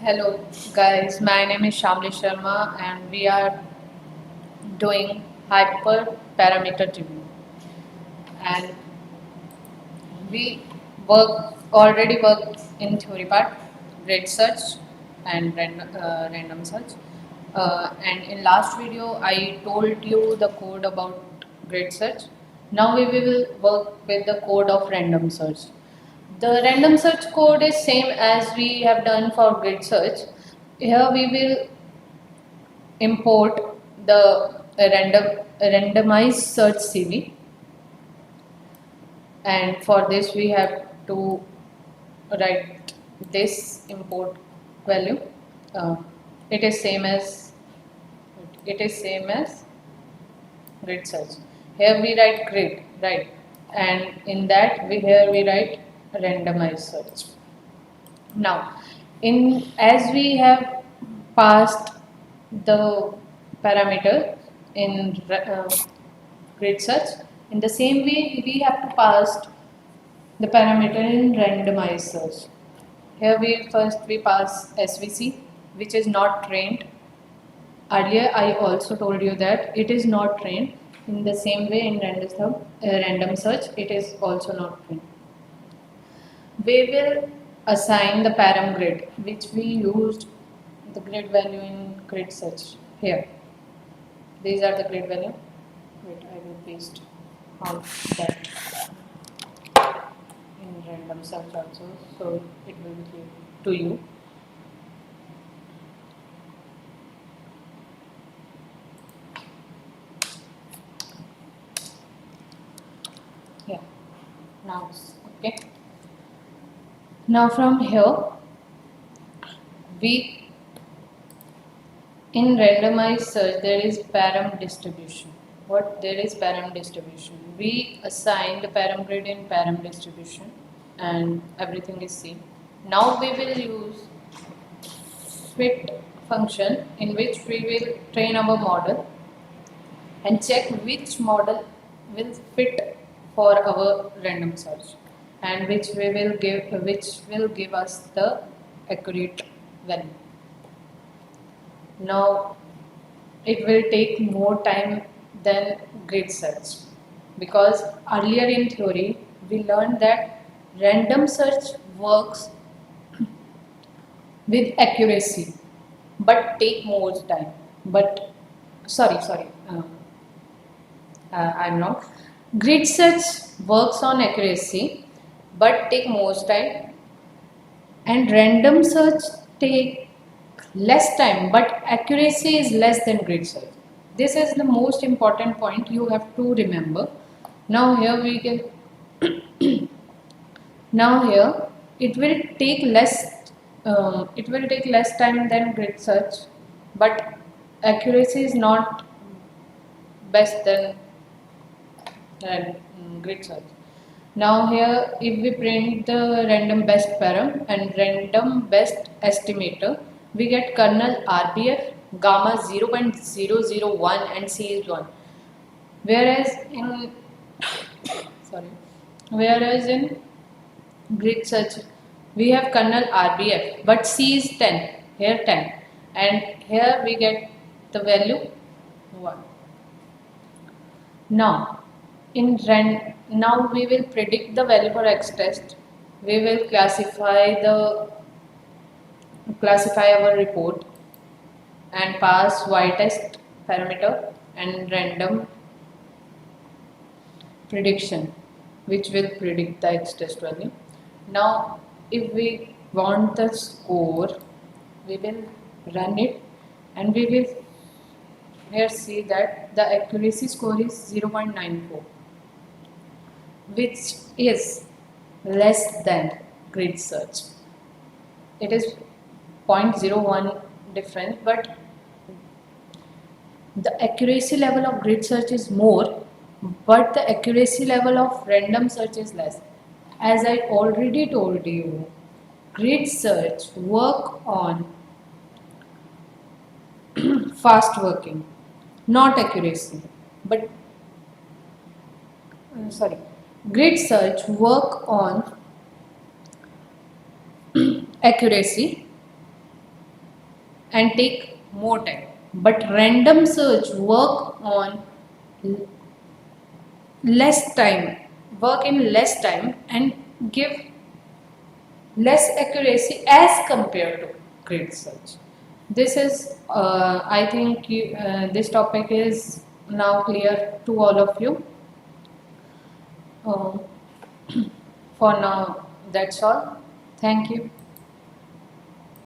Hello guys, my name is Shamli Sharma and we are doing hyperparameter review, and we already worked in theory part, grid search and random search, and in last video I told you the code about grid search. Now we will work with the code of random search. The random search code is same as we have done for grid search. Here we will import the randomized search CV, and for this we have to write this import value. uh, it is same as grid search. Here we write grid, right, and in that we write randomized search. Now, in as we have passed the parameter in grid search, in the same way we have to pass the parameter in randomized search. Here we pass SVC, which is not trained. Earlier I also told you that it is not trained. In the same way in random search, it is also not trained. We will assign the param grid, which we used the grid value in grid search. Here, these are the grid value. Wait, I will paste out that in random search also, so it will be clear to you. Yeah, now okay. Now from here, we in randomized search there is param distribution. What there is param distribution? We assign the param grid in param distribution, and everything is same. Now we will use fit function in which we will train our model and check which model will fit for our random search, and which will give us the accurate value. Now it will take more time than grid search, because earlier in theory we learned that random search works with accuracy but take more time. But sorry, I'm not. Grid search works on accuracy but take more time, and random search take less time but accuracy is less than grid search. This is the most important point you have to remember. Now here we can now here it will take less time than grid search, but accuracy is not best than grid search. Now here if we print the random best param and random best estimator, we get kernel RBF, gamma 0.001 and C is 1. Whereas in sorry, whereas in grid search we have kernel RBF but C is 10, here 10, and here we get the value 1. Now now we will predict the value for X test. We will classify our report and pass Y test parameter and random prediction, which will predict the X test value. Now if we want the score, we will run it and we will here see that the accuracy score is 0.94, which is less than grid search. It is 0.01 difference, but the accuracy level of grid search is more, but the accuracy level of random search is less. As I already told you, grid search work on fast working, not accuracy, but sorry, grid search work on accuracy, and take more time. But random search work on less time, work in less time and give less accuracy as compared to grid search. This is, I think, this topic is now clear to all of you. Uh, for now, that's all. Thank you.